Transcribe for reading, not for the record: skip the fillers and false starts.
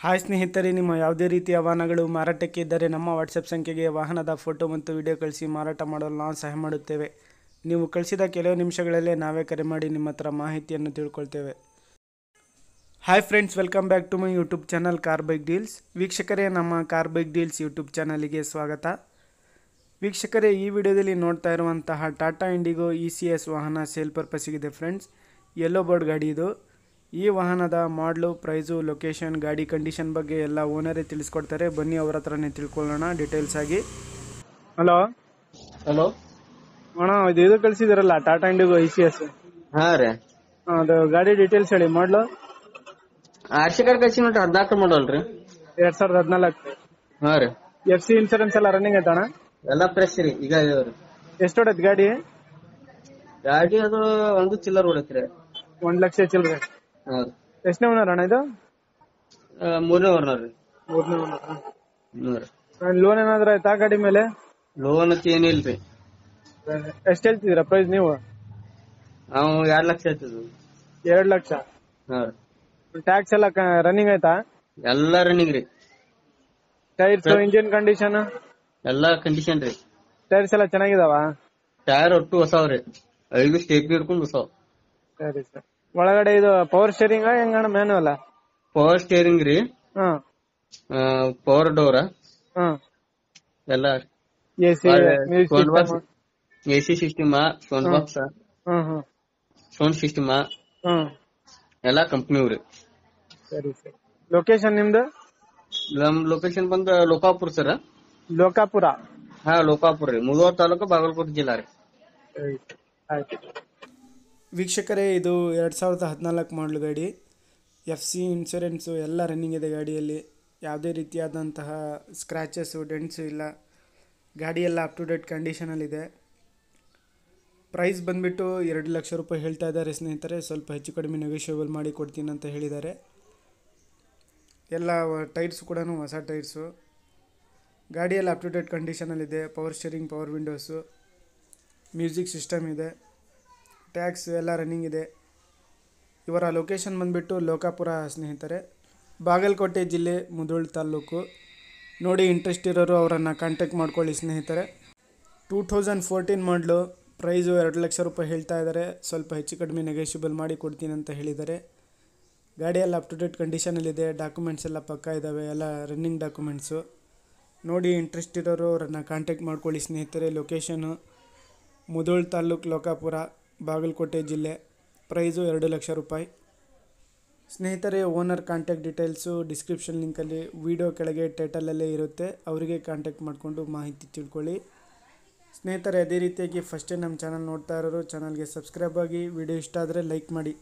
Hi ಸ್ನೇಹಿತರೆ, ನಿಮ್ಮ ಯಾವುದೇ ರೀತಿಯ ವಾಹನಗಳು ಮಾರಾಟಕ್ಕೆ ಇದ್ದರೆ ನಮ್ಮ ವಾಟ್ಸಪ್ ಸಂಖ್ಯೆಗೆ ವಾಹನದ ಫೋಟೋ ಮತ್ತು ವಿಡಿಯೋ ಕಳಿಸಿ ಮಾರಾಟ ಮಾಡಲು ನಾವು ಸಹಾಯ ಮಾಡುತ್ತೇವೆ. ನೀವು ಕಳಿಸಿದ ಕೆಲವು ನಿಮಿಷಗಳಲ್ಲೇ ನಾವೇ ಕರೆ ಮಾಡಿ ನಿಮ್ಮ ಹತ್ರ ಮಾಹಿತಿಯನ್ನು ತಿಳ್ಕೊಳ್ತೇವೆ. Hi friends, welcome back to my YouTube channel car bike deals. ವೀಕ್ಷಕರೇ, ನಮ್ಮ ಕಾರ್ ಬೈಕ್ ಡೀಲ್ಸ್ ಯೂಟ್ಯೂಬ್ ಚಾನಲಿಗೆ ಸ್ವಾಗತ. ವೀಕ್ಷಕರೇ, ಈ ವಿಡಿಯೋದಲ್ಲಿ ನೋಡ್ತಾ ಇರುವಂತಹ ಟಾಟಾ ಇಂಡಿಗೋ ECS ವಾಹನ ಸೇಲ್ ಪರ್ಪಸ್ಸಿಗಿದೆ ಫ್ರೆಂಡ್ಸ್. ಯೆಲ್ಲೋ ಬೋರ್ಡ್ ಗಾಡಿ ಇದು. ಈ ವಾಹನದ ಮಾಡಲು, ಪ್ರೈಸು, ಲೊಕೇಶನ್, ಗಾಡಿ ಕಂಡೀಷನ್ ಬಗ್ಗೆ ಎಲ್ಲ ಓನರೇ ತಿಳಿಸ್ಕೊಡ್ತಾರೆ. ಬನ್ನಿ ಅವ್ರ ಹತ್ರನೇ ತಿಳ್ಕೊಳ್ಳೋಣ ಡೀಟೇಲ್ಸ್ ಆಗಿ. ಹಲೋ ಹಲೋ ಅಣ್ಣ, ಇದು ಕಳಿಸಿದಿರಲ್ಲ ಟಾಟಾ ಇಂಡಿಗೋ ECS. ಹಾ ರೀ, ಅದು ಗಾಡಿ ಡೀಟೇಲ್ಸ್ ಹೇಳಿ. ಮಾಡಲು ಆರ್ಸಿ ಕಾರ್ಡ್ ಕಳ್ಸಿ ನೋಡ್ರಿ, 14 ಮಾಡಲ್ರಿ. 2014. ಹಾ ರೀ, FC ಇನ್ಸೂರೆನ್ಸ್ ಎಲ್ಲ ರನ್ನಿಂಗ್ ಐತಣ್ಣ? ಎಲ್ಲ ಫ್ರೆಶ್ ರೀ. ಈಗ ಇದಾವ್ರಿ ಎಷ್ಟು ಹೊಡೈತಿ ಗಾಡಿ? ಗಾಡಿ ಅದು ಒಂದು ಚಿಲ್ಲರ್ ಹೊಡೈತ್ರಿ. 1 ಲಕ್ಷ ಚಿಲ್ಲರೆ. ಹಾ ರೀ, ಎಷ್ಟನೇ ಓನರ್ ಅಣ್ಣ ಇದು? 3ನೇ ಓನರ್ ರೀ. 3ನೇ ಓನರ್. ಹ್ಞೂ ರೀ. ಲೋನ್ ಏನಾದ್ರು ಆಯ್ತಾ ಗಾಡಿ ಮೇಲೆ? ಲೋನ್ ಅಂತ ಏನಿಲ್ರಿ. ಎಷ್ಟು ಹೇಳ್ತಿದ್ದೀರಾ ಪ್ರೈಸ್ ನೀವು? ನಾವು 2 ಲಕ್ಷ ಆಯ್ತದ. 2 ಲಕ್ಷ. ಹಾ ರೀ. ಟ್ಯಾಕ್ಸ್ ಎಲ್ಲ ರನ್ನಿಂಗ್ ಆಯ್ತಾ? ಎಲ್ಲ ರನ್ನಿಂಗ್ ರೀ. ಟೈರ್ಸ್, ಇಂಜಿನ್ ಕಂಡೀಷನ್ ಎಲ್ಲಾ ಕಂಡೀಷನ್ ರೀ. ಟೈರ್ಸ್ ಎಲ್ಲ ಚೆನ್ನಾಗಿದಾವ? ಟೈರ್ ಒಟ್ಟು ಹೊಸಾವ್ರಿ. 5 ಸ್ಟೇಪ್ ಹಿಡ್ಕೊಂಡು ಹೊಸಾವ್. ಸರಿ ಸರ್. ಒಳಗಡೆ ಇದು ಪವರ್ ಸ್ಟೇರಿಂಗ್ ಹೆಂಗಣ್ಣ? ಮ್ಯಾನುವಲ್? ಪವರ್ ಸ್ಟೇರಿಂಗ್ ರೀ. ಹ್ಮ್. ಪವರ್ ಡೋರ್ ಹ್ಮ್. ಎಲ್ಲ AC, AC system, sound box, ಹ್ಮ್. ಸೌಂಡ್ ಸಿಸ್ಟಮ್ ಹ್ಮ್. ಎಲ್ಲಾ ಕಂಪ್ನಿ ರೀ. ಸರಿ ಸರಿ. ಲೊಕೇಶನ್ ನಿಮ್ದು? ನಮ್ ಲೊಕೇಶನ್ ಬಂದ ಲೋಕಾಪುರ ಸರ್. ಲೋಕಾಪುರ? ಹಾ, ಲೋಕಾಪುರ ರೀ. ಮುಧೋಳ ತಾಲೂಕು, ಬಾಗಲಕೋಟೆ ಜಿಲ್ಲಾ ರೀ. ಆಯ್ತು. ವೀಕ್ಷಕರೇ, ಇದು 2014 ಮಾಡಲು ಗಾಡಿ. FC ಇನ್ಶೂರೆನ್ಸು ಎಲ್ಲ ರನ್ನಿಂಗ್ ಇದೆ ಗಾಡಿಯಲ್ಲಿ. ಯಾವುದೇ ರೀತಿಯಾದಂತಹ ಸ್ಕ್ರ್ಯಾಚಸ್ಸು, ಡೆಂಟ್ಸು ಇಲ್ಲ. ಗಾಡಿ ಎಲ್ಲ ಅಪ್ ಟು ಡೇಟ್ ಕಂಡೀಷನಲ್ಲಿದೆ. ಪ್ರೈಸ್ ಬಂದುಬಿಟ್ಟು 2 ಲಕ್ಷ ರೂಪಾಯಿ ಹೇಳ್ತಾ ಇದ್ದಾರೆ ಸ್ನೇಹಿತರೆ. ಸ್ವಲ್ಪ ಹೆಚ್ಚು ಕಡಿಮೆ ನೆಗೋಷಿಯೇಬಲ್ ಮಾಡಿ ಕೊಡ್ತೀನಿ ಅಂತ ಹೇಳಿದ್ದಾರೆ. ಎಲ್ಲ ಟೈರ್ಸು ಕೂಡ ಹೊಸ ಟೈರ್ಸು. ಗಾಡಿ ಎಲ್ಲ ಅಪ್ ಟು ಡೇಟ್ ಕಂಡೀಷನಲ್ಲಿದೆ. Power steering, power windows, music system ಇದೆ. ಟ್ಯಾಕ್ಸ್ ಎಲ್ಲ ರನ್ನಿಂಗ್ ಇದೆ. ಇವರ ಲೊಕೇಶನ್ ಬಂದುಬಿಟ್ಟು ಲೋಕಾಪುರ ಸ್ನೇಹಿತರೆ, ಬಾಗಲಕೋಟೆ ಜಿಲ್ಲೆ, ಮುಧೋಳ ತಾಲೂಕು. ನೋಡಿ, ಇಂಟ್ರೆಸ್ಟ್ ಇರೋರು ಅವರನ್ನು ಕಾಂಟ್ಯಾಕ್ಟ್ ಮಾಡ್ಕೊಳ್ಳಿ ಸ್ನೇಹಿತರೆ. 2014 ಮಾಡಲು. ಪ್ರೈಸು 2 ಲಕ್ಷ ರೂಪಾಯಿ ಹೇಳ್ತಾ ಇದ್ದಾರೆ. ಸ್ವಲ್ಪ ಹೆಚ್ಚು ಕಡಿಮೆ ನೆಗೋಷಿಯಬಲ್ ಮಾಡಿ ಕೊಡ್ತೀನಿ ಅಂತ ಹೇಳಿದ್ದಾರೆ. ಗಾಡಿ ಎಲ್ಲ ಅಪ್ ಟು ಡೇಟ್ ಕಂಡೀಷನಲ್ಲಿದೆ. ಡಾಕ್ಯುಮೆಂಟ್ಸ್ ಎಲ್ಲ ಪಕ್ಕಾ ಇದ್ದಾವೆ, ಎಲ್ಲ ರನ್ನಿಂಗ್ ಡಾಕ್ಯುಮೆಂಟ್ಸು. ನೋಡಿ, ಇಂಟ್ರೆಸ್ಟ್ ಇರೋರು ಅವರನ್ನು ಕಾಂಟ್ಯಾಕ್ಟ್ ಮಾಡ್ಕೊಳ್ಳಿ ಸ್ನೇಹಿತರೆ. ಲೊಕೇಶನು ಮುಧೋಳ ತಾಲೂಕು, ಲೋಕಾಪುರ, ಬಾಗಲಕೋಟೆ ಜಿಲ್ಲೆ. ಪ್ರೈಸು 2 ಲಕ್ಷ ರೂಪಾಯಿ ಸ್ನೇಹಿತರೆ. ಓನರ್ ಕಾಂಟ್ಯಾಕ್ಟ್ ಡೀಟೇಲ್ಸು ಡಿಸ್ಕ್ರಿಪ್ಷನ್ ಲಿಂಕಲ್ಲಿ, ವಿಡಿಯೋ ಕೆಳಗೆ ಟೈಟಲಲ್ಲೇ ಇರುತ್ತೆ. ಅವರಿಗೆ ಕಾಂಟ್ಯಾಕ್ಟ್ ಮಾಡಿಕೊಂಡು ಮಾಹಿತಿ ತಿಳ್ಕೊಳ್ಳಿ ಸ್ನೇಹಿತರೆ. ಅದೇ ರೀತಿಯಾಗಿ ಫಸ್ಟ್ ಟೈಮ್ ನಮ್ಮ ಚಾನಲ್ ನೋಡ್ತಾ ಇರೋರು ಚಾನಲ್ಗೆ ಸಬ್ಸ್ಕ್ರೈಬ್ ಆಗಿ, ವಿಡಿಯೋ ಇಷ್ಟ ಆದರೆ ಲೈಕ್ ಮಾಡಿ.